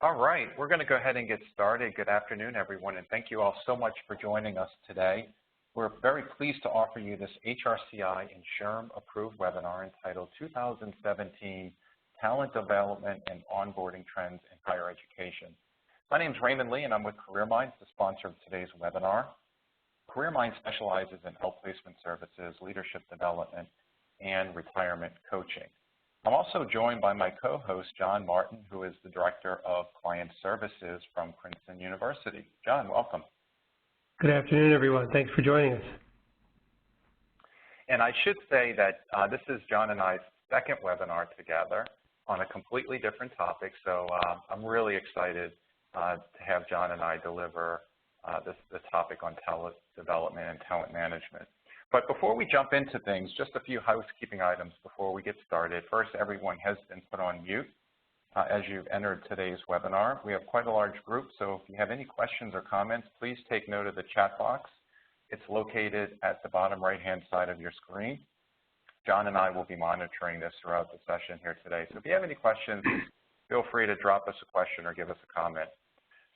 All right, we're going to go ahead and get started. Good afternoon, everyone, and thank you all so much for joining us today. We're very pleased to offer you this HRCI and SHRM approved webinar entitled 2017 Talent Development and Onboarding Trends in Higher Education. My name is Raymond Lee, and I'm with Careerminds, the sponsor of today's webinar. Careerminds specializes in outplacement services, leadership development, and retirement coaching. I'm also joined by my co-host, John Martin, who is the Director of Client Services from Princeton University. John, welcome. Good afternoon, everyone. Thanks for joining us. And I should say that this is John and I's second webinar together on a completely different topic, so I'm really excited to have John and I deliver the topic on talent development and talent management. But before we jump into things, just a few housekeeping items before we get started. First, everyone has been put on mute as you've entered today's webinar. We have quite a large group, so if you have any questions or comments, please take note of the chat box. It's located at the bottom right-hand side of your screen. John and I will be monitoring this throughout the session here today. So if you have any questions, feel free to drop us a question or give us a comment.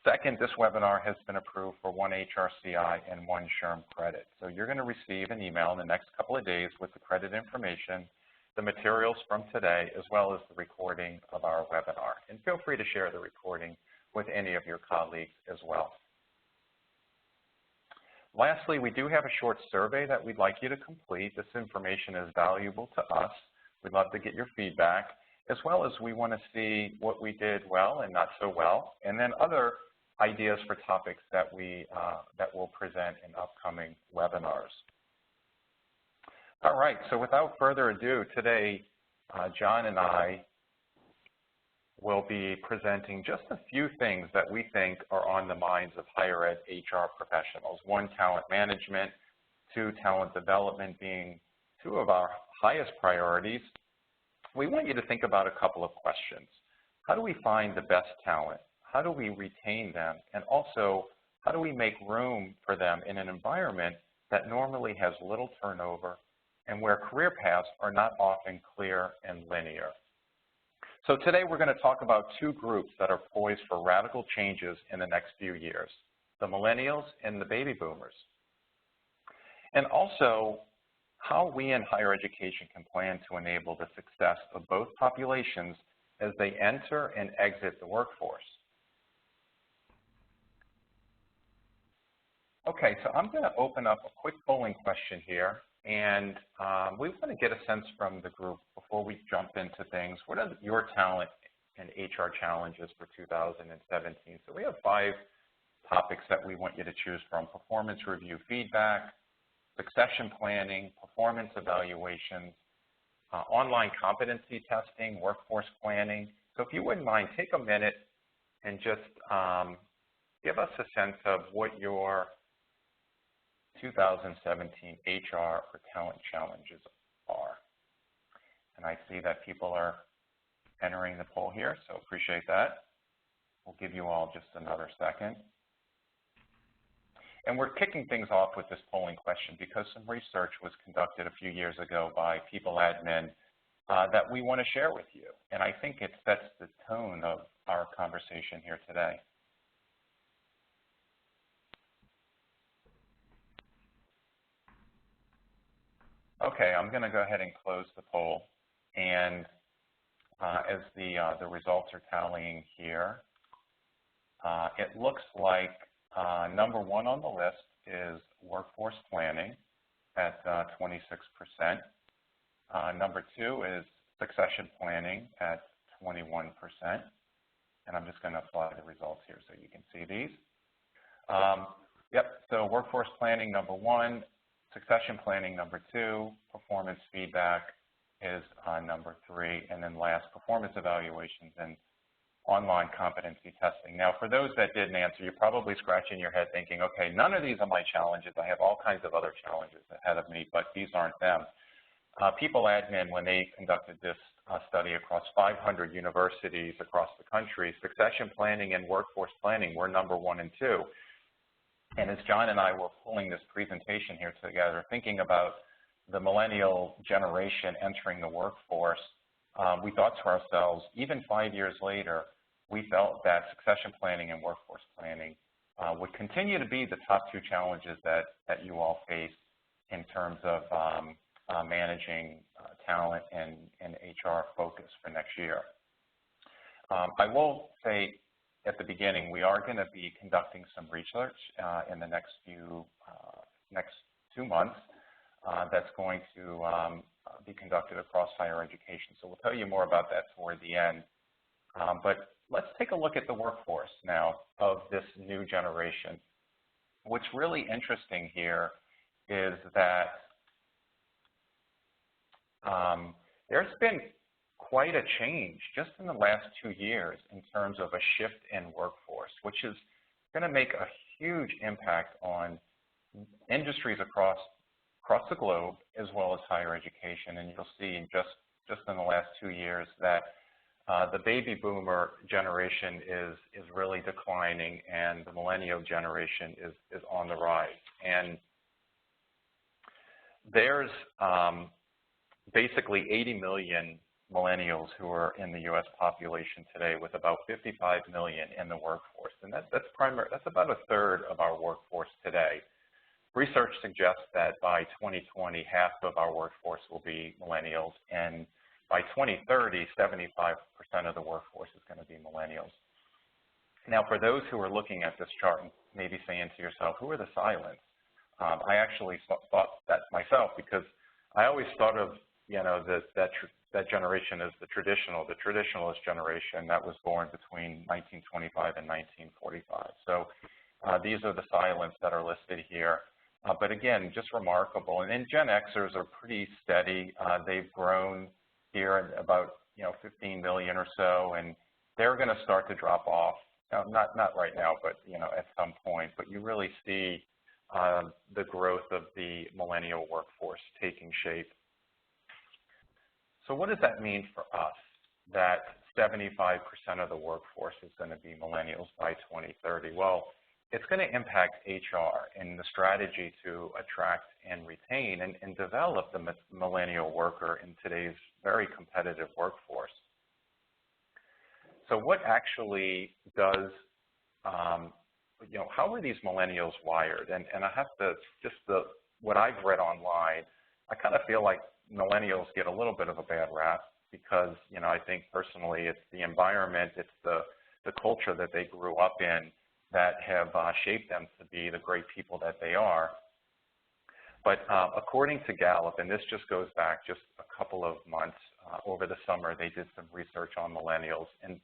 Second, this webinar has been approved for 1 HRCI and 1 SHRM credit. So you're going to receive an email in the next couple of days with the credit information, the materials from today, as well as the recording of our webinar. And feel free to share the recording with any of your colleagues as well. Lastly, we do have a short survey that we'd like you to complete. This information is valuable to us. We'd love to get your feedback, as well as we want to see what we did well and not so well, and then other ideas for topics that we'll present in upcoming webinars. All right, so without further ado, today John and I will be presenting just a few things that we think are on the minds of higher ed HR professionals. 1, talent management, 2, talent development being 2 of our highest priorities. We want you to think about a couple of questions. How do we find the best talent? How do we retain them? And also, how do we make room for them in an environment that normally has little turnover and where career paths are not often clear and linear? So today we're going to talk about 2 groups that are poised for radical changes in the next few years, the millennials and the baby boomers. And also, how we in higher education can plan to enable the success of both populations as they enter and exit the workforce. Okay, so I'm going to open up a quick polling question here, and we want to get a sense from the group before we jump into things. What are your talent and HR challenges for 2017? So we have 5 topics that we want you to choose from: performance review feedback, succession planning, performance evaluations, online competency testing, workforce planning. So if you wouldn't mind, take a minute and just give us a sense of what your 2017 HR or talent challenges are. And I see that people are entering the poll here, so appreciate that. We'll give you all just another second. And we're kicking things off with this polling question because some research was conducted a few years ago by People Admin that we want to share with you. And I think it sets the tone of our conversation here today. Okay, I'm going to go ahead and close the poll. And as the results are tallying here, it looks like number 1 on the list is workforce planning at 26%. Number 2 is succession planning at 21%. And I'm just going to apply the results here so you can see these. Yep, so workforce planning, number 1. Succession planning, number 2. Performance feedback is number 3. And then last, performance evaluations and online competency testing. Now, for those that didn't answer, you're probably scratching your head thinking, okay, none of these are my challenges. I have all kinds of other challenges ahead of me, but these aren't them. People Admin, when they conducted this study across 500 universities across the country, succession planning and workforce planning were number 1 and 2. And as John and I were pulling this presentation here together, thinking about the millennial generation entering the workforce, we thought to ourselves, even 5 years later, we felt that succession planning and workforce planning would continue to be the top two challenges that you all face in terms of managing talent and HR focus for next year. I will say at the beginning, we are going to be conducting some research in the next 2 months that's going to be conducted across higher education. So we'll tell you more about that toward the end. But let's take a look at the workforce now of this new generation. What's really interesting here is that there's been quite a change just in the last 2 years in terms of a shift in workforce, which is going to make a huge impact on industries across the globe as well as higher education. And you'll see just in the last 2 years that the baby boomer generation is really declining, and the millennial generation is on the rise. And there's basically 80 million millennials who are in the U.S. population today, with about 55 million in the workforce. And that's about a third of our workforce today. Research suggests that by 2020, half of our workforce will be millennials, and by 2030, 75% of the workforce is going to be millennials. Now, for those who are looking at this chart and maybe saying to yourself, who are the silents? I actually thought that myself, because I always thought of that generation as the traditionalist generation that was born between 1925 and 1945. So these are the silents that are listed here. But again, just remarkable. And Gen Xers are pretty steady. They've grown here at about 15 million or so, and they're going to start to drop off. Not right now, but at some point. But you really see the growth of the millennial workforce taking shape. So what does that mean for us, that 75% of the workforce is going to be millennials by 2030? Well, it's going to impact HR and the strategy to attract and retain and develop the millennial worker in today's very competitive workforce. So what actually does, how are these millennials wired? And I have to, what I've read online, I kind of feel like millennials get a little bit of a bad rap because, I think personally it's the environment, it's the culture that they grew up in that have shaped them to be the great people that they are. But according to Gallup, and this just goes back just a couple of months, over the summer they did some research on millennials and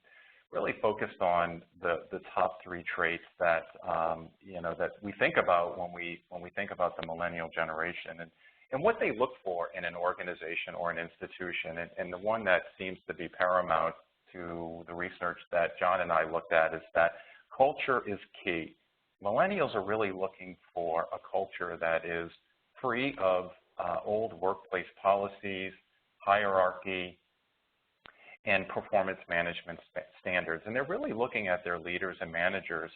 really focused on the top 3 traits that that we think about when we think about the millennial generation and what they look for in an organization or an institution. And the one that seems to be paramount to the research that John and I looked at is that culture is key. Millennials are really looking for a culture that is free of old workplace policies, hierarchy, and performance management standards. And they're really looking at their leaders and managers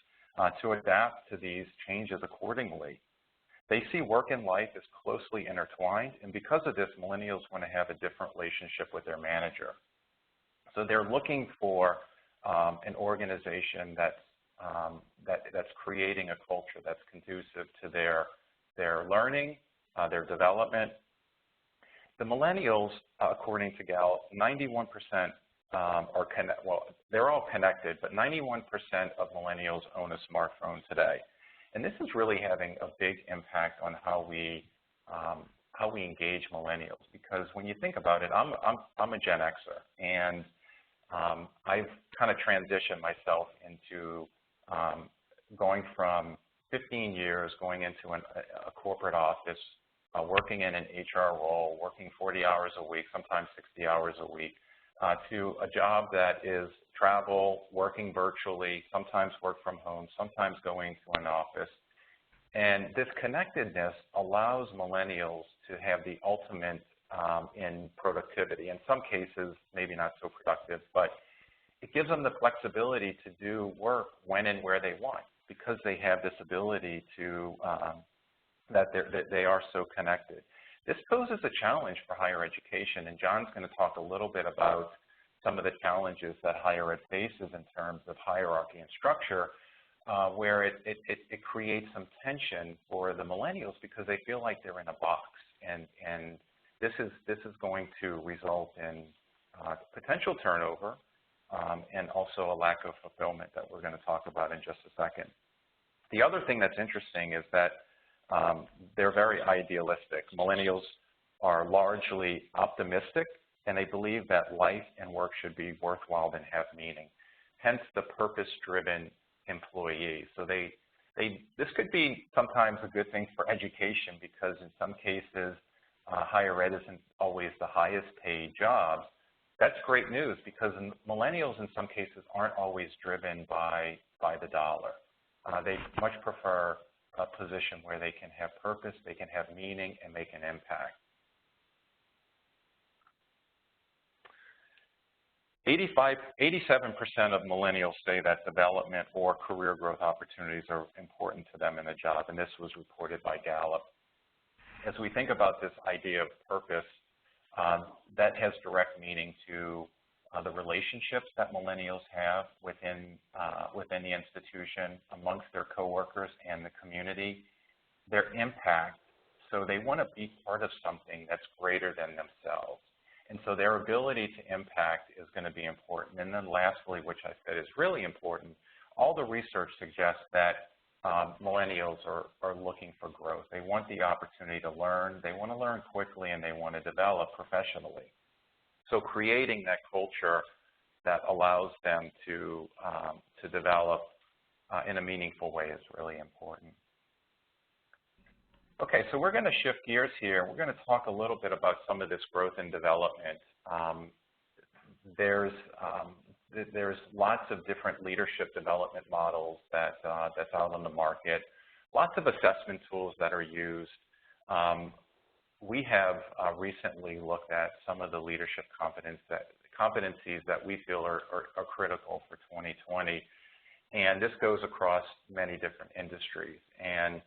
to adapt to these changes accordingly. They see work and life as closely intertwined, and because of this, millennials want to have a different relationship with their manager. So they're looking for an organization that's creating a culture that's conducive to their learning, their development. The millennials, according to Gallup, 91% they're all connected, but 91% of millennials own a smartphone today. And this is really having a big impact on how we engage millennials, because when you think about it, I'm a Gen Xer, and I've kind of transitioned myself into going from 15 years going into a corporate office, working in an HR role, working 40 hours a week, sometimes 60 hours a week, to a job that is travel, working virtually, sometimes work from home, sometimes going to an office. And this connectedness allows millennials to have the ultimate in productivity. In some cases, maybe not so productive, but it gives them the flexibility to do work when and where they want, because they have this ability to, that they are so connected. This poses a challenge for higher education, and John's going to talk a little bit about some of the challenges that higher ed faces in terms of hierarchy and structure, where it creates some tension for the millennials because they feel like they're in a box, and this is going to result in potential turnover and also a lack of fulfillment that we're going to talk about in just a second. The other thing that's interesting is that they're very idealistic. Millennials are largely optimistic, and they believe that life and work should be worthwhile and have meaning, hence the purpose-driven employee. So this could be sometimes a good thing for education because in some cases, higher ed isn't always the highest paid jobs. That's great news because millennials in some cases aren't always driven by the dollar. They much prefer a position where they can have purpose, they can have meaning, and make an impact. 87% of millennials say that development or career growth opportunities are important to them in a job, and this was reported by Gallup. As we think about this idea of purpose, that has direct meaning to the relationships that millennials have within the institution, amongst their coworkers and the community, their impact. So they want to be part of something that's greater than themselves. And so their ability to impact is going to be important. And then lastly, which I said is really important, all the research suggests that millennials are looking for growth. They want the opportunity to learn, they want to learn quickly, and they want to develop professionally. So creating that culture that allows them to develop in a meaningful way is really important. Okay, so we're going to shift gears here. We're going to talk a little bit about some of this growth and development. There's lots of different leadership development models that's out on the market, lots of assessment tools that are used. We have recently looked at some of the leadership competencies that we feel are critical for 2020, and this goes across many different industries. And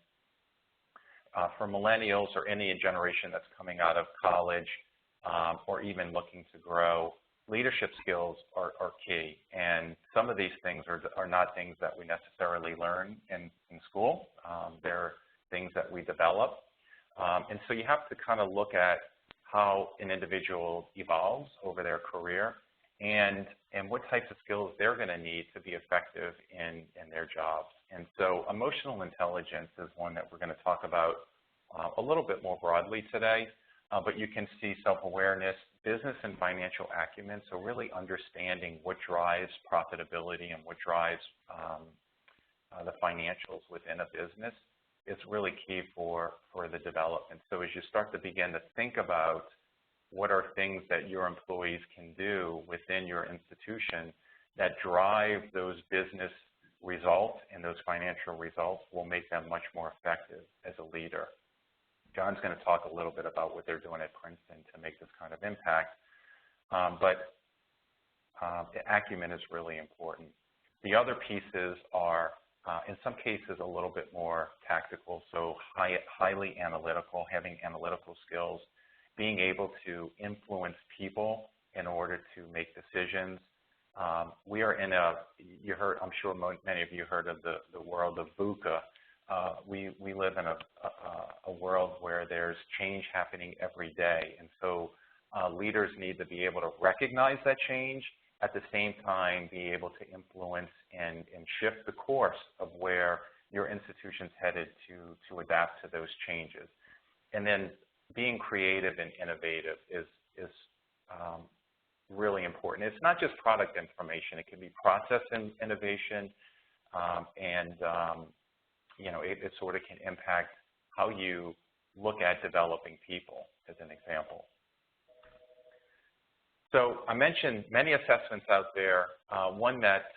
for millennials or any generation that's coming out of college or even looking to grow, leadership skills are key. And some of these things are not things that we necessarily learn in school. They're things that we develop. And so you have to kind of look at how an individual evolves over their career and what types of skills they're going to need to be effective in their jobs. And so emotional intelligence is one that we're going to talk about a little bit more broadly today, but you can see self-awareness, business and financial acumen, so really understanding what drives profitability and what drives the financials within a business is really key for the development. So as you start to begin to think about what are things that your employees can do within your institution that drive those business results and those financial results will make them much more effective as a leader. John's going to talk a little bit about what they're doing at Princeton to make this kind of impact, but the acumen is really important. The other pieces are, in some cases, a little bit more tactical, so highly analytical, having analytical skills, being able to influence people in order to make decisions. We are in I'm sure many of you heard of the world of VUCA. We live in a world where there's change happening every day, and so leaders need to be able to recognize that change, at the same time be able to influence and shift the course of where your institution's headed to adapt to those changes. And then being creative and innovative is really important. It's not just product information. It can be process innovation, and it sort of can impact how you look at developing people, as an example. So I mentioned many assessments out there. One that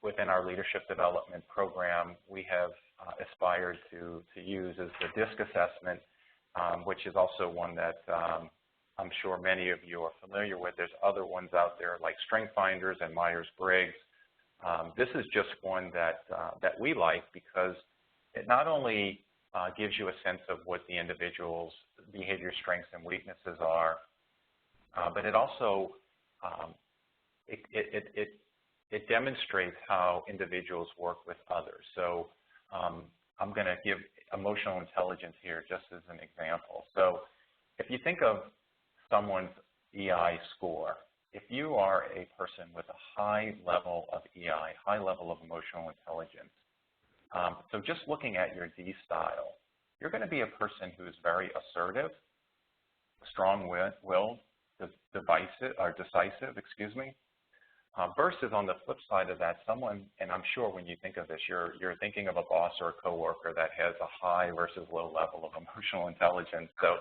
within our leadership development program we have aspired to use is the DISC assessment, which is also one that I'm sure many of you are familiar with. There's other ones out there like StrengthsFinders and Myers-Briggs. This is just one that we like because it not only gives you a sense of what the individual's behavior strengths and weaknesses are, but it also it demonstrates how individuals work with others. So I'm going to give emotional intelligence here just as an example. So if you think of someone's EI score, if you are a person with a high level of EI, high level of emotional intelligence, so just looking at your D style, you're going to be a person who is very assertive, strong-willed, decisive, versus on the flip side of that, someone, and I'm sure when you think of this, you're thinking of a boss or a coworker that has a high versus low level of emotional intelligence. So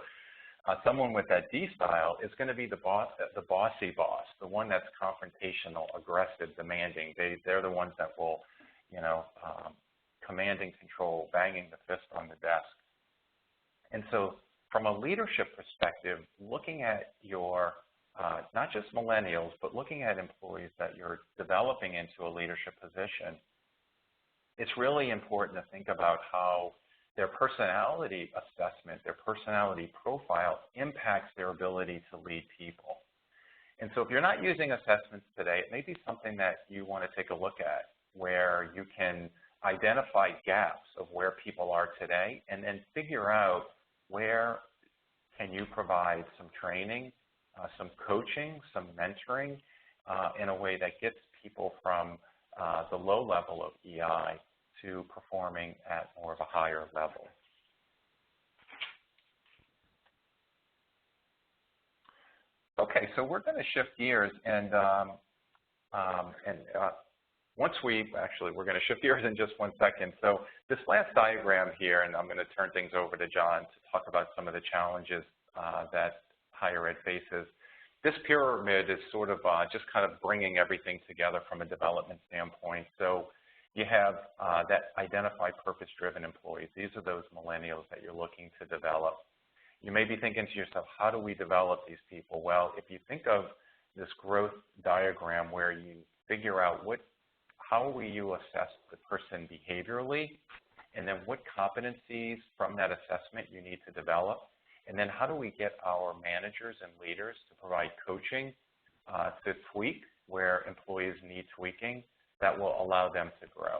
someone with that D style is going to be the bossy boss, the one that's confrontational, aggressive, demanding. They're the ones that will, command and control, banging the fist on the desk. And so from a leadership perspective, looking at your, not just millennials, but looking at employees that you're developing into a leadership position, it's really important to think about how their personality assessment, their personality profile impacts their ability to lead people. And so if you're not using assessments today, it may be something that you want to take a look at, where you can identify gaps of where people are today and then figure out where can you provide some training, some coaching, some mentoring in a way that gets people from the low level of EI to performing at more of a higher level. Okay, so we're going to shift gears and we're going to shift gears in just one second. So this last diagram here, and I'm going to turn things over to John to talk about some of the challenges that higher ed faces. This pyramid is sort of just kind of bringing everything together from a development standpoint. So you have that identify purpose-driven employees. These are those millennials that you're looking to develop. You may be thinking to yourself, how do we develop these people? Well, if you think of this growth diagram where you figure out how will you assess the person behaviorally, and then what competencies from that assessment you need to develop, and then how do we get our managers and leaders to provide coaching to tweak where employees need tweaking that will allow them to grow.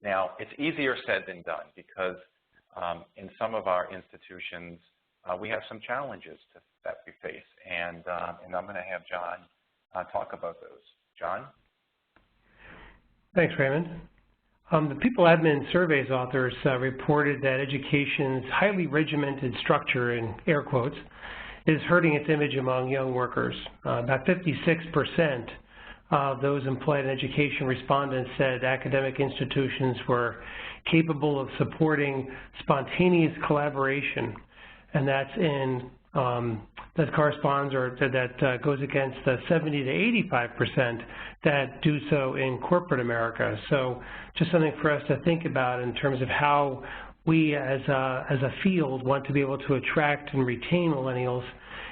Now, it's easier said than done because in some of our institutions, we have some challenges that we face, and I'm going to have John talk about those. John? Thanks, Raymond. The People Admin Survey's authors reported that education's highly regimented structure, in air quotes, is hurting its image among young workers. About 56% of those employed in education respondents said academic institutions were capable of supporting spontaneous collaboration, and that's in that corresponds or that goes against the 70 to 85% that do so in corporate America. So just something for us to think about in terms of how we as a field want to be able to attract and retain millennials,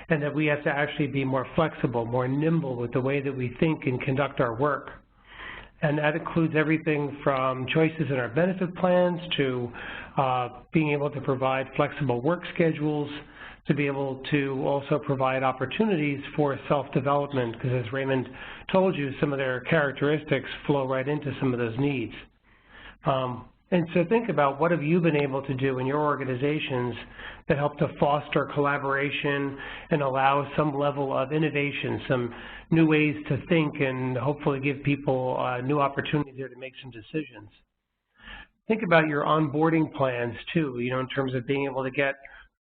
and that we have to actually be more flexible, more nimble with the way that we think and conduct our work. And that includes everything from choices in our benefit plans to being able to provide flexible work schedules, to be able to also provide opportunities for self-development, because as Raymond told you, some of their characteristics flow right into some of those needs. And so think about what have you been able to do in your organizations that help to foster collaboration and allow some level of innovation, some new ways to think, and hopefully give people new opportunities there to make some decisions. Think about your onboarding plans too, in terms of being able to get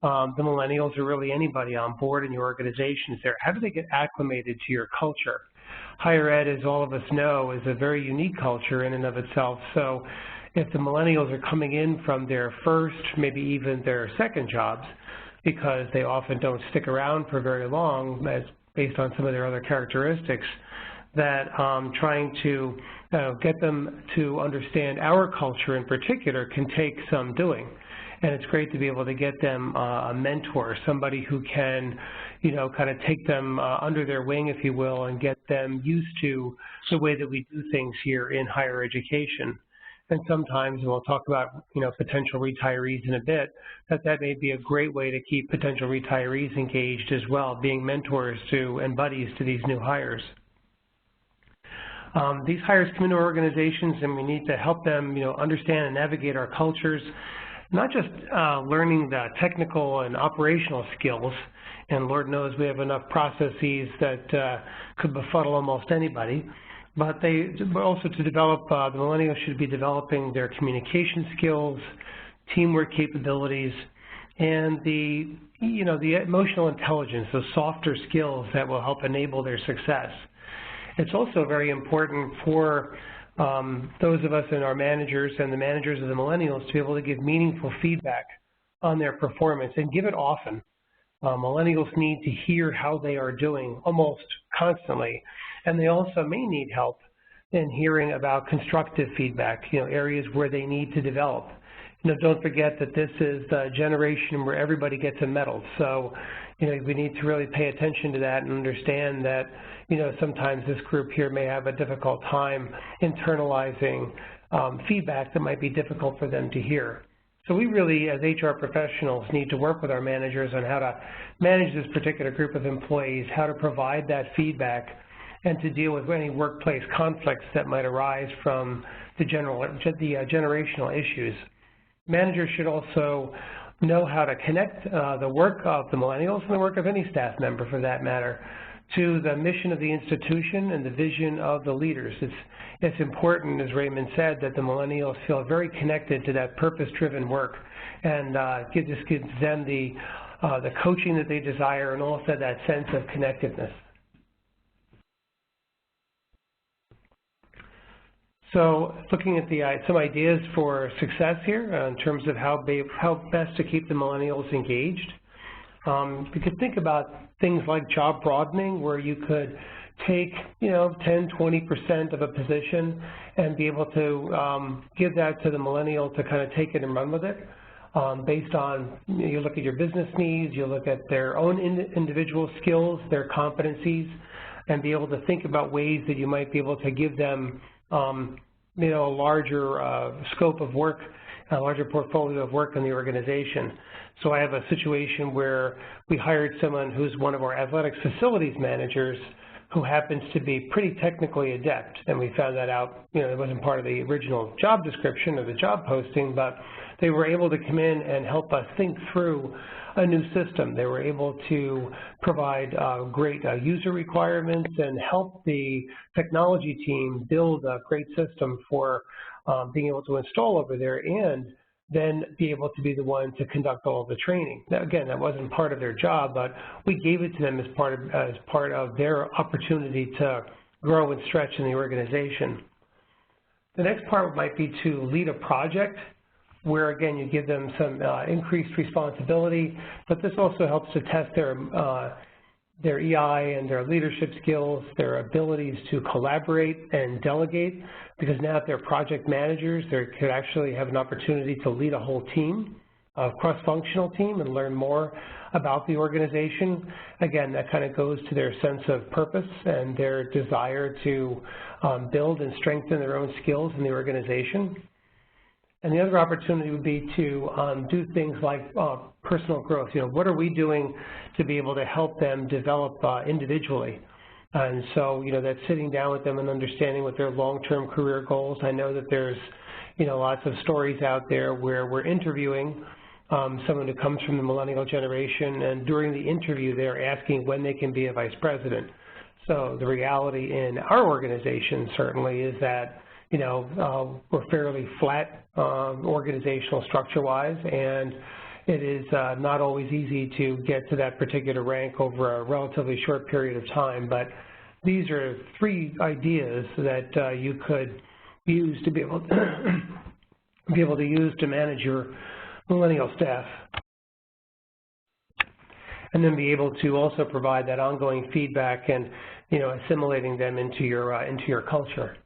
the millennials or really anybody on board in your organizations there. How do they get acclimated to your culture? Higher ed, as all of us know, is a very unique culture in and of itself. So if the millennials are coming in from their first, maybe even their second jobs, because they often don't stick around for very long, as based on some of their other characteristics, that trying to get them to understand our culture in particular can take some doing. And it's great to be able to get them a mentor, somebody who can, kind of take them under their wing, if you will, and get them used to the way that we do things here in higher education. And sometimes, and we'll talk about, potential retirees in a bit, that may be a great way to keep potential retirees engaged as well, being mentors to and buddies to these new hires. These hires come into organizations, and we need to help them, understand and navigate our cultures, not just learning the technical and operational skills, and Lord knows we have enough processes that could befuddle almost anybody, but also to develop, the millennials should be developing their communication skills, teamwork capabilities, and the emotional intelligence, those softer skills that will help enable their success. It's also very important for those of us in our managers and the managers of the millennials to be able to give meaningful feedback on their performance and give it often. Millennials need to hear how they are doing almost constantly, and they also may need help in hearing about constructive feedback, areas where they need to develop. Don't forget that this is the generation where everybody gets a medal. So, we need to really pay attention to that and understand that, sometimes this group here may have a difficult time internalizing feedback that might be difficult for them to hear. So we really, as HR professionals, need to work with our managers on how to manage this particular group of employees, how to provide that feedback, and to deal with any workplace conflicts that might arise from the generational issues. Managers should also know how to connect the work of the millennials and the work of any staff member, for that matter, to the mission of the institution and the vision of the leaders. It's important, as Raymond said, that the millennials feel very connected to that purpose-driven work, and this gives them the coaching that they desire and also that sense of connectedness. So looking at some ideas for success here in terms of how best to keep the millennials engaged. You could think about things like job broadening, where you could take 10–20% of a position and be able to give that to the millennial to kind of take it and run with it, based on, you look at your business needs, you look at their own individual skills, their competencies, and be able to think about ways that you might be able to give them a larger scope of work, a larger portfolio of work in the organization. So I have a situation where we hired someone who's one of our athletics facilities managers who happens to be pretty technically adept, and we found that out, it wasn't part of the original job description or the job posting, but they were able to come in and help us think through a new system. They were able to provide great user requirements and help the technology team build a great system for being able to install over there, and then be able to be the one to conduct all of the training. Now, again, that wasn't part of their job, but we gave it to them as part of their opportunity to grow and stretch in the organization. The next part might be to lead a project, where again you give them some increased responsibility, but this also helps to test their EI and their leadership skills, their abilities to collaborate and delegate, because now if they're project managers, they could actually have an opportunity to lead a whole team, a cross-functional team, and learn more about the organization. Again, that kind of goes to their sense of purpose and their desire to build and strengthen their own skills in the organization. And the other opportunity would be to do things like personal growth. What are we doing to be able to help them develop individually? And so, that's sitting down with them and understanding what their long-term career goals. I know that there's, lots of stories out there where we're interviewing someone who comes from the millennial generation, and during the interview, they're asking when they can be a vice president. So the reality in our organization certainly is that we're fairly flat organizational structure-wise, and it is not always easy to get to that particular rank over a relatively short period of time. But these are 3 ideas that you could use to be able to use to manage your millennial staff, and then be able to also provide that ongoing feedback and assimilating them into your culture.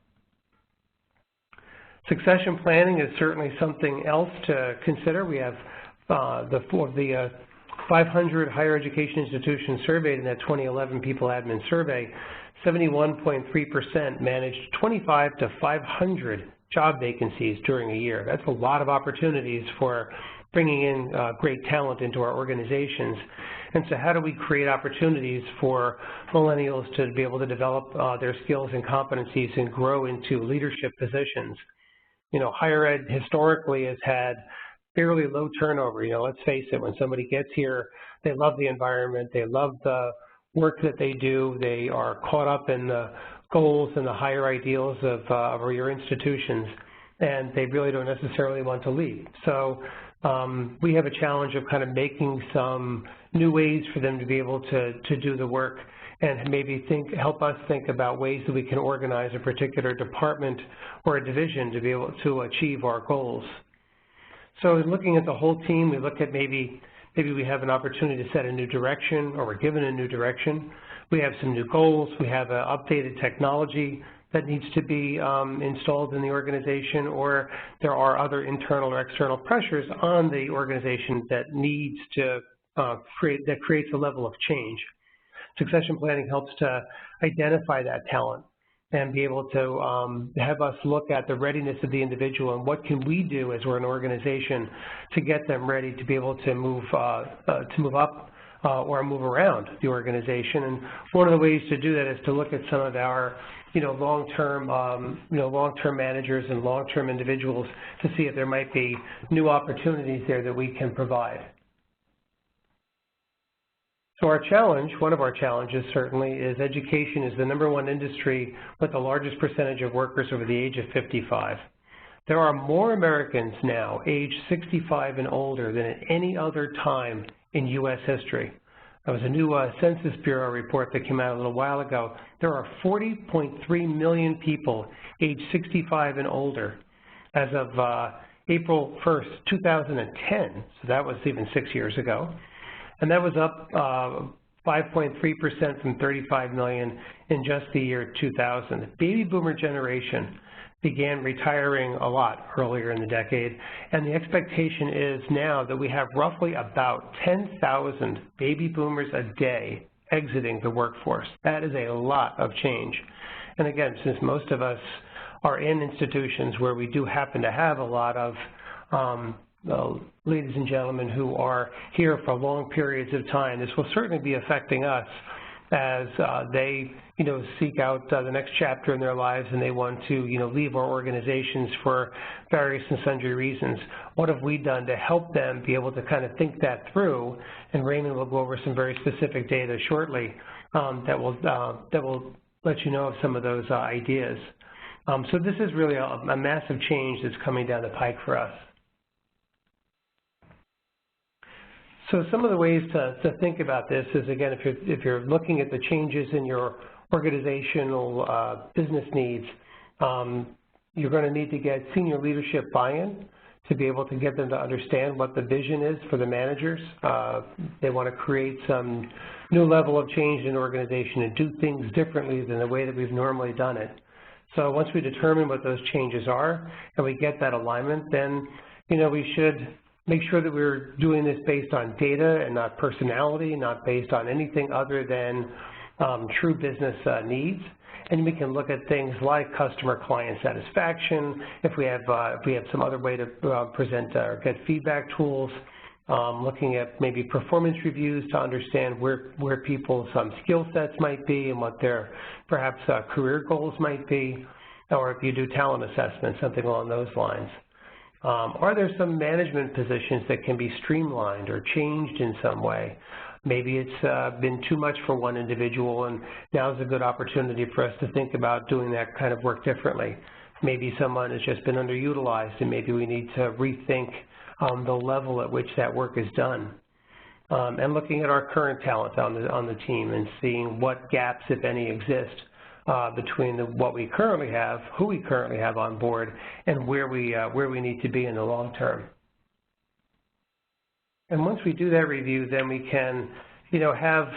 Succession planning is certainly something else to consider. We have the 500 higher education institutions surveyed in that 2011 People Admin Survey. 71.3% managed 25 to 500 job vacancies during a year. That's a lot of opportunities for bringing in great talent into our organizations. And so how do we create opportunities for millennials to be able to develop their skills and competencies and grow into leadership positions? You know, higher ed historically has had fairly low turnover. You know, let's face it, when somebody gets here, they love the environment, they love the work that they do, they are caught up in the goals and the higher ideals of your institutions, and they really don't necessarily want to leave. So we have a challenge of kind of making some new ways for them to be able to do the work, and maybe help us think about ways that we can organize a particular department or a division to be able to achieve our goals. So in looking at the whole team, we look at maybe we have an opportunity to set a new direction, or we're given a new direction. We have some new goals. We have an updated technology that needs to be installed in the organization, or there are other internal or external pressures on the organization that needs to creates a level of change. Succession planning helps to identify that talent and be able to have us look at the readiness of the individual and what can we do as we're an organization to get them ready to be able to move up or move around the organization. And one of the ways to do that is to look at some of our long-term managers and long-term individuals to see if there might be new opportunities there that we can provide. So our challenge, one of our challenges certainly, is education is the #1 industry with the largest percentage of workers over the age of 55. There are more Americans now aged 65 and older than at any other time in U.S. history. There was a new Census Bureau report that came out a little while ago. There are 40.3 million people aged 65 and older as of April 1st, 2010, so that was even 6 years ago. And that was up 5.3% from 35 million in just the year 2000. The baby boomer generation began retiring a lot earlier in the decade, and the expectation is now that we have roughly about 10,000 baby boomers a day exiting the workforce. That is a lot of change. And again, since most of us are in institutions where we do happen to have a lot of ladies and gentlemen who are here for long periods of time, this will certainly be affecting us as they, seek out the next chapter in their lives and they want to, leave our organizations for various and sundry reasons. What have we done to help them be able to kind of think that through? And Raymond will go over some very specific data shortly that will let you know of some of those ideas. So this is really a massive change that's coming down the pike for us. So some of the ways to think about this is, again, if you're looking at the changes in your organizational business needs, you're going to need to get senior leadership buy-in to be able to get them to understand what the vision is for the managers. They want to create some new level of change in an organization and do things differently than the way that we've normally done it. So once we determine what those changes are and we get that alignment, then we should make sure that we're doing this based on data and not personality, not based on anything other than true business needs. And we can look at things like customer client satisfaction, if we have some other way to present or get feedback tools, looking at maybe performance reviews to understand where people's skill sets might be and what their perhaps career goals might be, or if you do talent assessment, something along those lines. Are there some management positions that can be streamlined or changed in some way? Maybe it's been too much for one individual, and now is a good opportunity for us to think about doing that kind of work differently. Maybe someone has just been underutilized, and maybe we need to rethink the level at which that work is done. And looking at our current talent on the team and seeing what gaps, if any, exist between what we currently have, who we currently have on board, and where we need to be in the long term. And once we do that review, then we can, have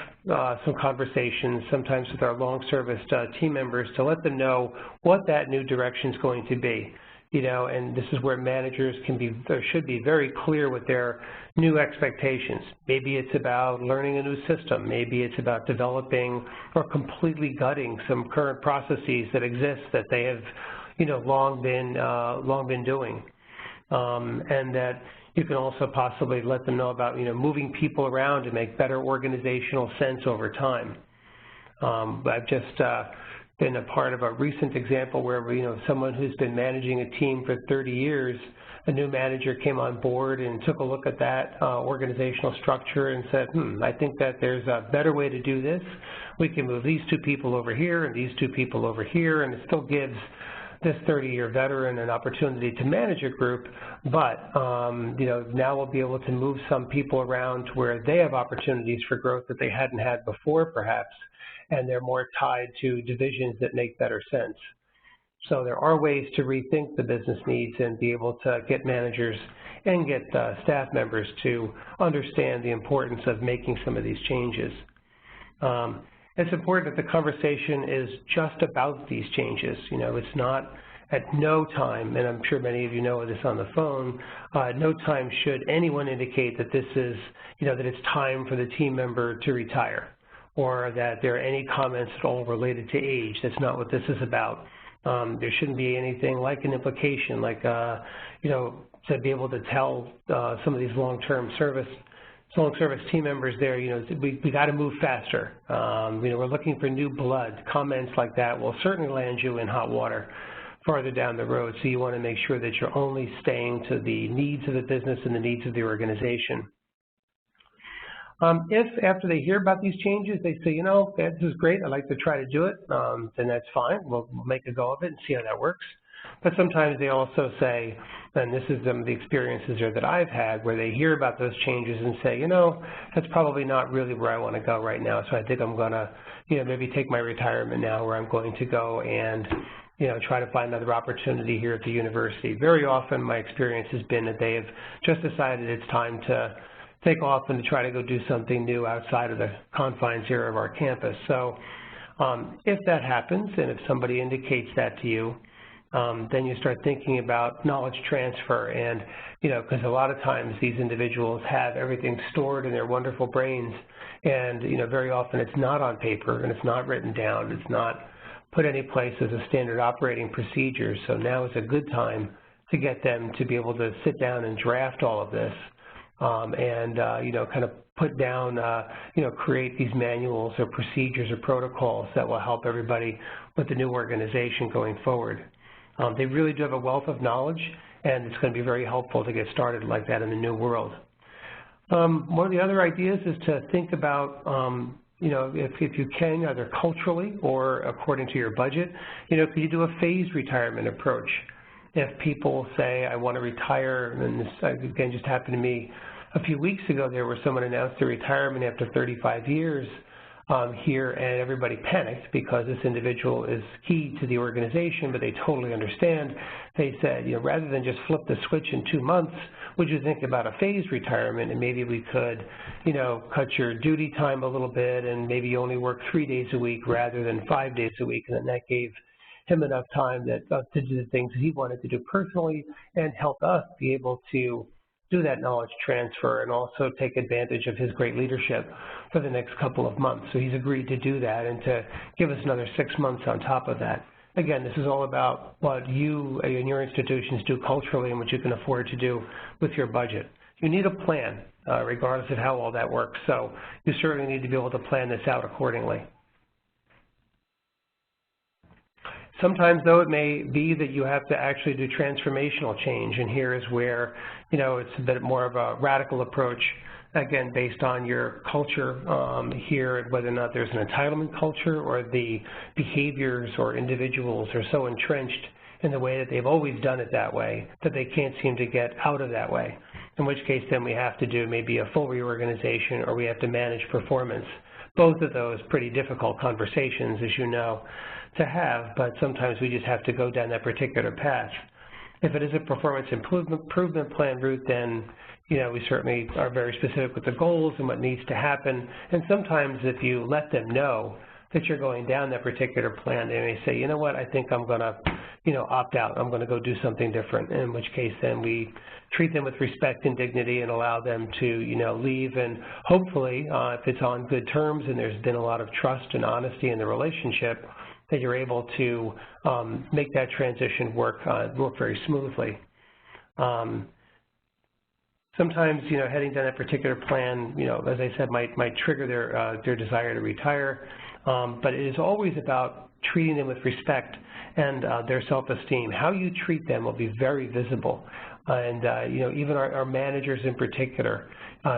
some conversations, sometimes with our long-service team members, to let them know what that new direction is going to be. And this is where managers should be very clear with their new expectations. Maybe it's about learning a new system. Maybe it's about developing or completely gutting some current processes that exist that they have, long been doing. And that, You can also possibly let them know about, moving people around to make better organizational sense over time. I've just been a part of a recent example where, someone who's been managing a team for 30 years, a new manager came on board and took a look at that organizational structure and said, I think that there's a better way to do this. We can move these 2 people over here and these 2 people over here, and it still gives this 30-year veteran an opportunity to manage a group, but now we'll be able to move some people around to where they have opportunities for growth that they hadn't had before, perhaps, and they're more tied to divisions that make better sense. So there are ways to rethink the business needs and be able to get managers and get staff members to understand the importance of making some of these changes. It's important that the conversation is just about these changes. It's not at no time, and I'm sure many of you know this on the phone, no time should anyone indicate that this is, that it's time for the team member to retire, or that there are any comments at all related to age. That's not what this is about. There shouldn't be anything like an implication, like, to be able to tell some of these long-term service team members there, we got to move faster. We're looking for new blood. Comments like that will certainly land you in hot water farther down the road. So you want to make sure that you're only staying to the needs of the business and the needs of the organization. If after they hear about these changes, they say, this is great, I'd like to try to do it, then that's fine. We'll make a go of it and see how that works. But sometimes they also say, and this is some of the experiences that I've had, where they hear about those changes and say, that's probably not really where I want to go right now. So I think I'm going to, maybe take my retirement now, where I'm going to go and, try to find another opportunity here at the university. Very often my experience has been that they have just decided it's time to take off and to try to go do something new outside of the confines here of our campus. So if that happens, and if somebody indicates that to you, then you start thinking about knowledge transfer. And, because a lot of times these individuals have everything stored in their wonderful brains, and, very often it's not on paper and it's not written down. It's not put any place as a standard operating procedure. So now is a good time to get them to be able to sit down and draft all of this. And kind of put down, create these manuals or procedures or protocols that will help everybody with the new organization going forward. They really do have a wealth of knowledge, and it's going to be very helpful to get started like that in the new world. One of the other ideas is to think about, if you can, either culturally or according to your budget, could you do a phased retirement approach? If people say, I want to retire, and this again just happened to me a few weeks ago, there was someone announced their retirement after 35 years here, and everybody panicked because this individual is key to the organization, but they totally understand. They said, rather than just flip the switch in 2 months, would you think about a phased retirement, and maybe we could, cut your duty time a little bit, and maybe you only work 3 days a week rather than 5 days a week, and then that gave him enough time to do the things that he wanted to do personally, and help us be able to do that knowledge transfer and also take advantage of his great leadership for the next couple of months. So he's agreed to do that and to give us another 6 months on top of that. Again, this is all about what you and your institutions do culturally and what you can afford to do with your budget. You need a plan, regardless of how all that works. So you certainly need to be able to plan this out accordingly. Sometimes, though, it may be that you have to actually do transformational change, and here is where, it's a bit more of a radical approach, again, based on your culture here, whether or not there's an entitlement culture or the behaviors or individuals are so entrenched in the way that they've always done it that way that they can't seem to get out of that way, in which case then we have to do maybe a full reorganization or we have to manage performance. Both of those pretty difficult conversations, as you know, to have, but sometimes we just have to go down that particular path. If it is a performance improvement plan route, then we certainly are very specific with the goals and what needs to happen. And sometimes if you let them know that you're going down that particular plan, they may say, you know what, I think I'm going to, opt out. I'm going to go do something different, in which case then we treat them with respect and dignity and allow them to, leave. And hopefully, if it's on good terms and there's been a lot of trust and honesty in the relationship, that you're able to make that transition work very smoothly. Sometimes, heading down that particular plan, as I said, might trigger their desire to retire, but it is always about treating them with respect and their self-esteem. How you treat them will be very visible, and even our managers in particular,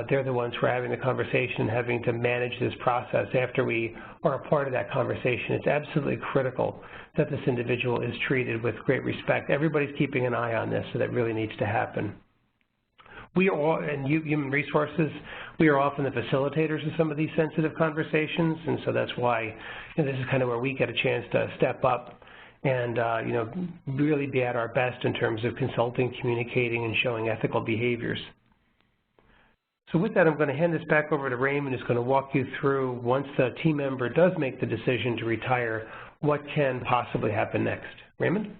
they're the ones who are having the conversation, having to manage this process after we are a part of that conversation. It's absolutely critical that this individual is treated with great respect. Everybody's keeping an eye on this, so that really needs to happen. We are all, in Human Resources, we are often the facilitators of some of these sensitive conversations, and so that's why this is kind of where we get a chance to step up and really be at our best in terms of consulting, communicating, and showing ethical behaviors. So with that, I'm going to hand this back over to Raymond, who's going to walk you through, once the team member does make the decision to retire, what can possibly happen next. Raymond?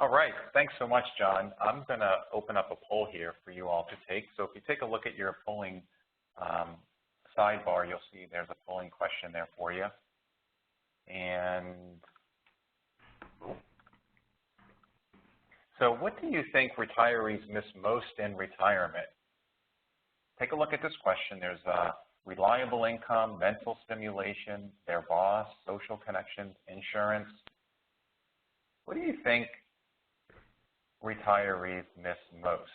All right, thanks so much, John. I'm going to open up a poll here for you all to take. So if you take a look at your polling sidebar, you'll see there's a polling question there for you. And so what do you think retirees miss most in retirement? Take a look at this question. There's reliable income, mental stimulation, their boss, social connections, insurance. What do you think retirees miss most?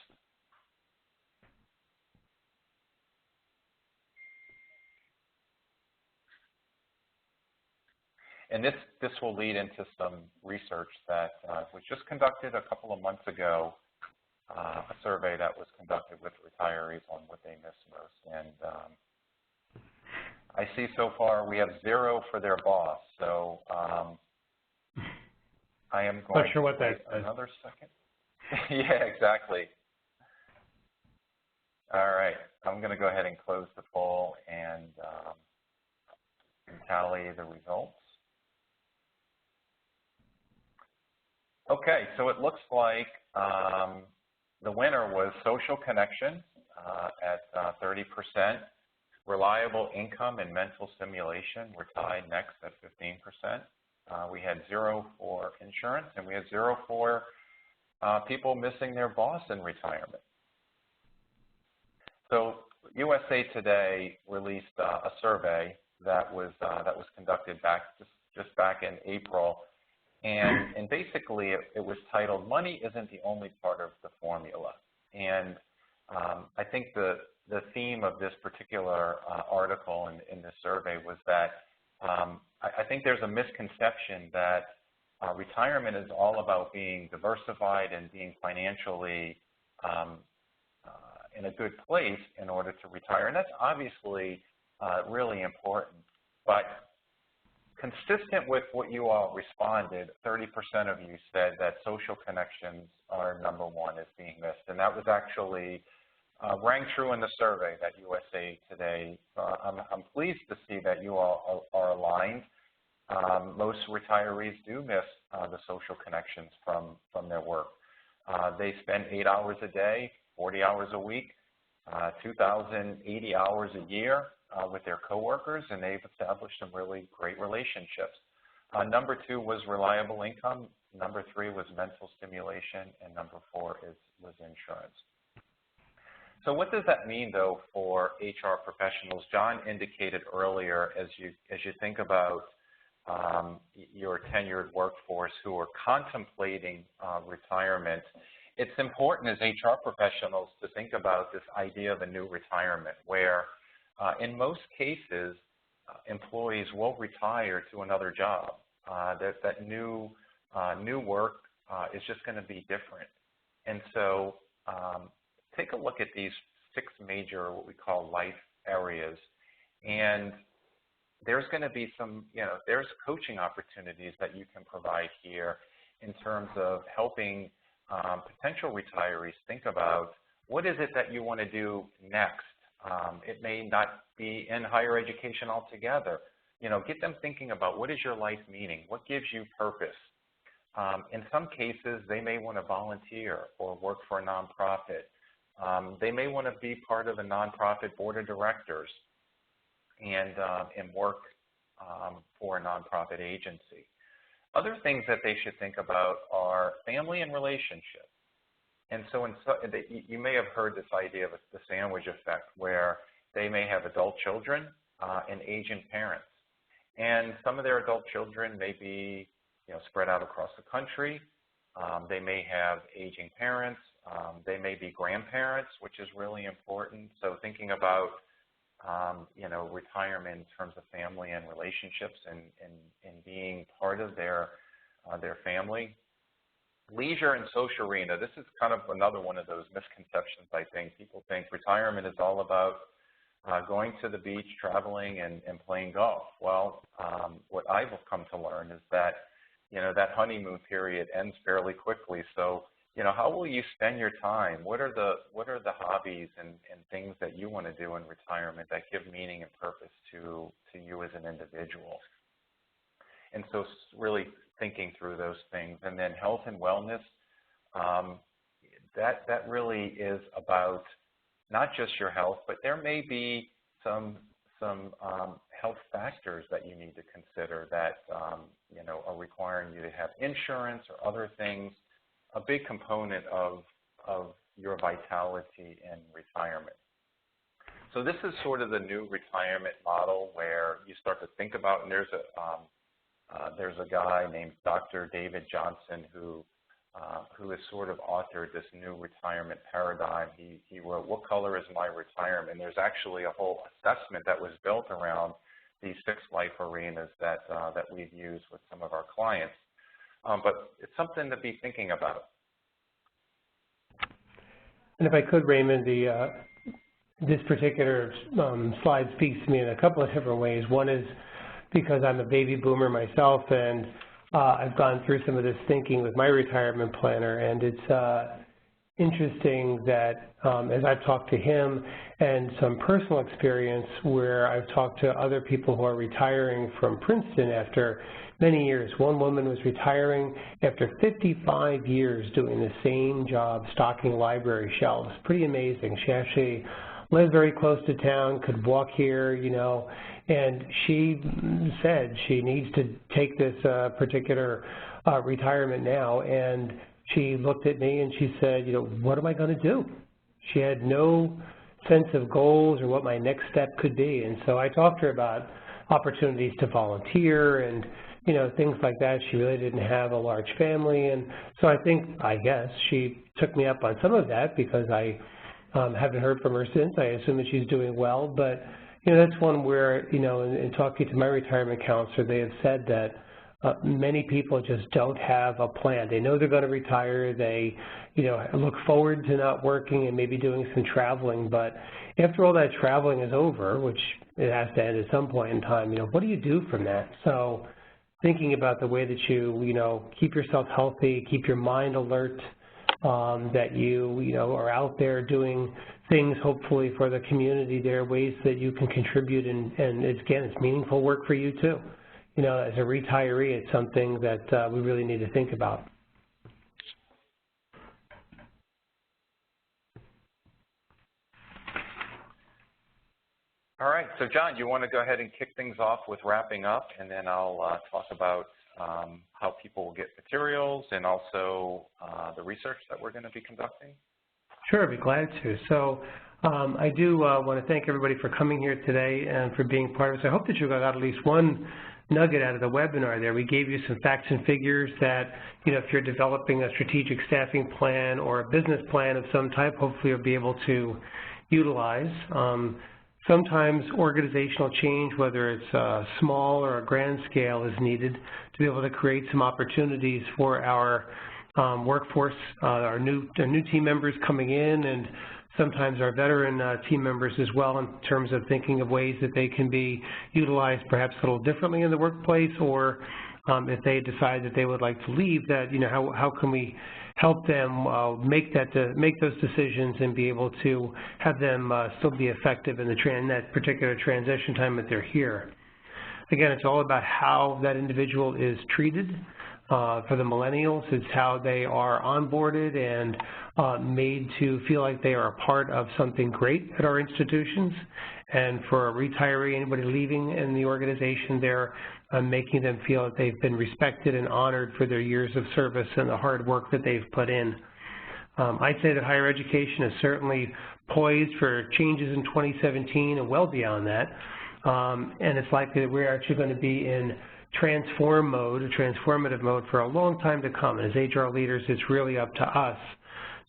And this will lead into some research that was just conducted a couple of months ago, a survey that was conducted with retirees on what they miss most. And I see so far we have 0 for their boss. So I am going Not sure what that is. Another second. Yeah, exactly. All right, I'm going to go ahead and close the poll and tally the results. Okay, so it looks like the winner was social connection at 30%. Reliable income and mental stimulation were tied next at 15%. We had 0 for insurance, and we had 0 for people missing their boss in retirement. So USA Today released a survey that was conducted just back in April, and basically it was titled "Money Isn't the Only Part of the Formula." And I think the theme of this particular article in this survey was that I think there's a misconception that retirement is all about being diversified and being financially in a good place in order to retire. And that's obviously really important. But consistent with what you all responded, 30% of you said that social connections are #1 as being missed. And that was actually rang true in the survey that USA Today. I'm pleased to see that you all are aligned. Most retirees do miss the social connections from their work. They spend 8 hours a day, 40 hours a week, 2,080 hours a year with their coworkers, and they've established some really great relationships. #2 was reliable income. #3 was mental stimulation, and #4 was insurance. So what does that mean, though, for HR professionals? John indicated earlier, as you think about your tenured workforce who are contemplating retirement, it's important as HR professionals to think about this idea of a new retirement, where in most cases, employees will retire to another job. That new work is just going to be different. And so take a look at these 6 major, what we call life areas, and there's going to be some, there's coaching opportunities that you can provide here in terms of helping potential retirees think about what is it that you want to do next. It may not be in higher education altogether. Get them thinking about what is your life meaning, what gives you purpose. In some cases, they may want to volunteer or work for a nonprofit. They may want to be part of a nonprofit board of directors and work for a nonprofit agency. Other things that they should think about are family and relationships. And so you may have heard this idea of the sandwich effect, where they may have adult children and aging parents. And some of their adult children may be spread out across the country. They may have aging parents. They may be grandparents, which is really important. So thinking about retirement in terms of family and relationships and being part of their family. Leisure and social arena. This is kind of another one of those misconceptions, I think. People think retirement is all about going to the beach, traveling, and playing golf. Well, what I've come to learn is that, that honeymoon period ends fairly quickly. So, how will you spend your time? What are the hobbies and things that you want to do in retirement that give meaning and purpose to you as an individual? And so really thinking through those things. And then health and wellness, that really is about not just your health, but there may be some health factors that you need to consider that are requiring you to have insurance or other things. A big component of your vitality in retirement. So this is sort of the new retirement model where you start to think about, and there's a guy named Dr. David Johnson who has sort of authored this new retirement paradigm. He wrote, "What Color is My Retirement?" There's actually a whole assessment that was built around these 6 life arenas that we've used with some of our clients. But it's something to be thinking about. And if I could, Raymond, this particular slide speaks to me in a couple of different ways. One is because I'm a baby boomer myself, and I've gone through some of this thinking with my retirement planner, and it's interesting that as I've talked to him and some personal experience where I've talked to other people who are retiring from Princeton after many years. One woman was retiring after 55 years doing the same job, stocking library shelves. Pretty amazing. She actually lived very close to town, could walk here, and she said she needs to take this particular retirement now. And she looked at me and she said, what am I going to do? She had no sense of goals or what my next step could be. And so I talked to her about opportunities to volunteer and things like that. She really didn't have a large family. And so I guess she took me up on some of that because I haven't heard from her since. I assume that she's doing well. But, that's one where, in talking to my retirement counselor, they have said that many people just don't have a plan. They know they're going to retire. They, look forward to not working and maybe doing some traveling. But after all that traveling is over, which it has to end at some point in time, what do you do from that? So thinking about the way that you, keep yourself healthy, keep your mind alert, that you, are out there doing things hopefully for the community. There are ways that you can contribute, and it's meaningful work for you too. As a retiree, it's something that we really need to think about. All right, so John, you want to go ahead and kick things off with wrapping up, and then I'll talk about how people will get materials and also the research that we're going to be conducting. Sure, I'd be glad to. So I do want to thank everybody for coming here today and for being part of this. I hope that you got at least one nugget out of the webinar there. We gave you some facts and figures that, if you're developing a strategic staffing plan or a business plan of some type, hopefully you'll be able to utilize. Sometimes organizational change, whether it's a small or a grand scale, is needed to be able to create some opportunities for our workforce, our new team members coming in, and sometimes our veteran team members as well, in terms of thinking of ways that they can be utilized perhaps a little differently in the workplace, or if they decide that they would like to leave, that how can we help them make those decisions and be able to have them still be effective in that particular transition time that they're here. Again, it's all about how that individual is treated For the millennials, it's how they are onboarded and made to feel like they are a part of something great at our institutions. And for a retiree, anybody leaving in the organization, they're making them feel that they've been respected and honored for their years of service and the hard work that they've put in. I'd say that higher education is certainly poised for changes in 2017 and well beyond that. And it's likely that we're actually going to be in transformative mode for a long time to come. And as HR leaders, it's really up to us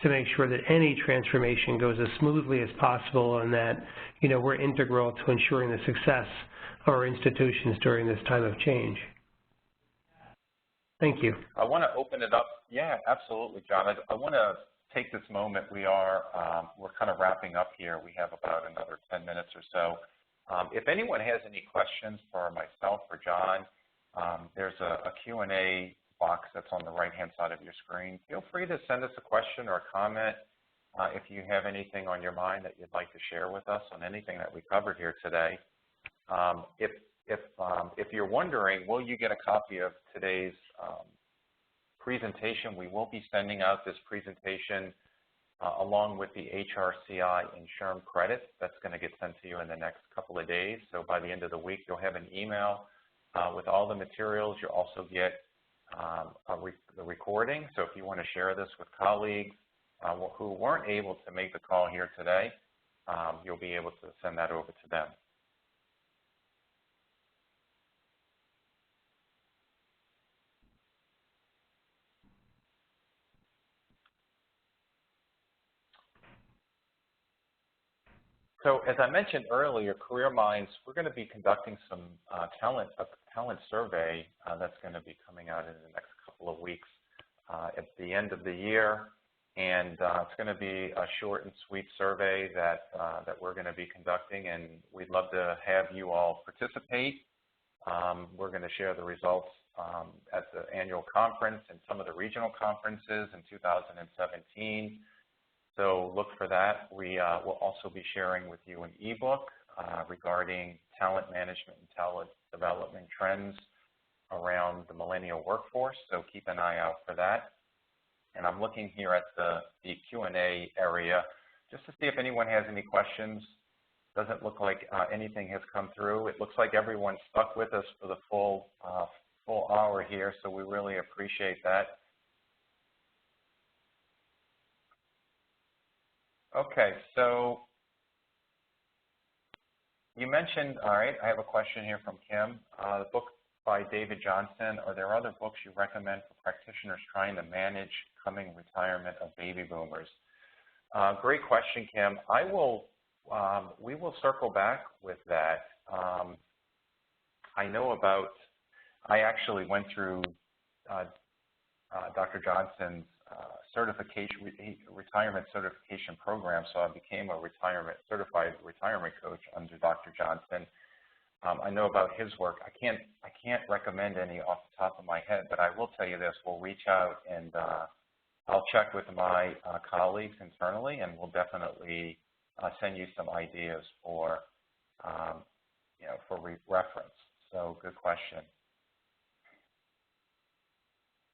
to make sure that any transformation goes as smoothly as possible and that, we're integral to ensuring the success of our institutions during this time of change. Thank you. I want to open it up. Yeah, absolutely, John. I want to take this moment. We're kind of wrapping up here. We have about another 10 minutes or so. If anyone has any questions for myself or John, there's a Q&A box that's on the right-hand side of your screen. Feel free to send us a question or a comment if you have anything on your mind that you'd like to share with us on anything that we covered here today. If you're wondering, will you get a copy of today's presentation? We will be sending out this presentation along with the HRCI Insurance credit that's going to get sent to you in the next couple of days. So by the end of the week, you'll have an email with all the materials. You'll also get the recording. So if you want to share this with colleagues who weren't able to make the call here today, you'll be able to send that over to them. So as I mentioned earlier, Careerminds, we're going to be conducting some talent survey that's going to be coming out in the next couple of weeks at the end of the year. And it's going to be a short and sweet survey that we're going to be conducting, and we'd love to have you all participate. We're going to share the results at the annual conference and some of the regional conferences in 2017. So look for that. We will also be sharing with you an ebook regarding talent management and talent development trends around the millennial workforce. So keep an eye out for that. And I'm looking here at the Q&A area just to see if anyone has any questions. Doesn't look like anything has come through. It looks like everyone stuck with us for the full hour here, so we really appreciate that. Okay, so you mentioned, all right, I have a question here from Kim. The book by David Johnson, are there other books you recommend for practitioners trying to manage coming retirement of baby boomers? Great question, Kim. We will circle back with that. I actually went through Dr. Johnson's retirement certification program, so I became a certified retirement coach under Dr. Johnson. I know about his work. I can't recommend any off the top of my head, but I will tell you this: we'll reach out and I'll check with my colleagues internally, and we'll definitely send you some ideas for reference. So good question.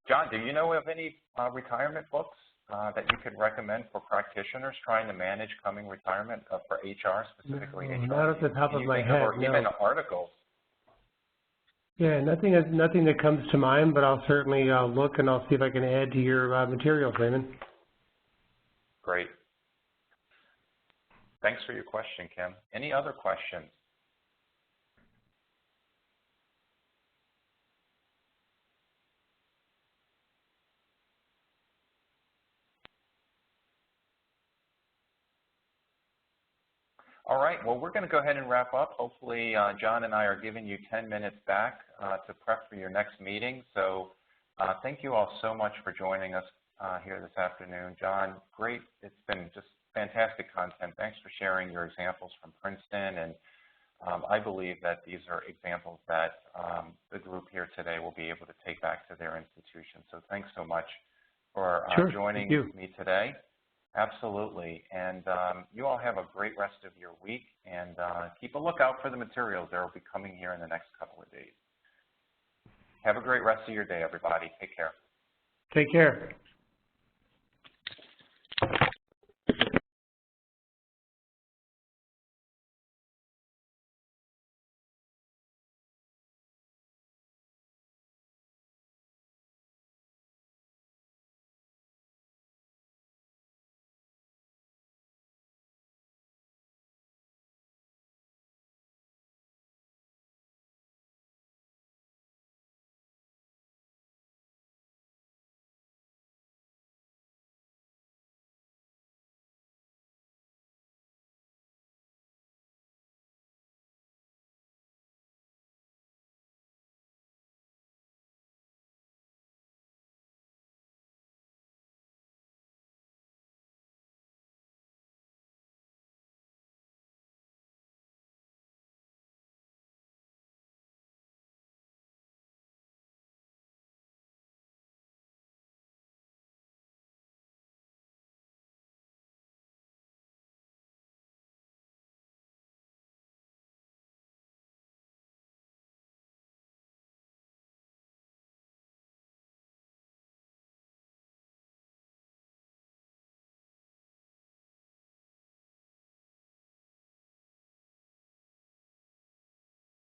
John, do you know of any retirement books that you could recommend for practitioners trying to manage coming retirement for HR, specifically HR? Not off the top of my head, or even articles? Yeah, nothing that comes to mind, but I'll certainly look and I'll see if I can add to your materials, Raymond. Great. Thanks for your question, Kim. Any other questions? All right, well, we're going to go ahead and wrap up. Hopefully, John and I are giving you 10 minutes back to prep for your next meeting. So thank you all so much for joining us here this afternoon. John, great. It's been just fantastic content. Thanks for sharing your examples from Princeton. And I believe that these are examples that the group here today will be able to take back to their institution. So thanks so much for joining me today. Absolutely. And you all have a great rest of your week, and keep a lookout for the materials that will be coming here in the next couple of days. Have a great rest of your day, everybody. Take care. Take care.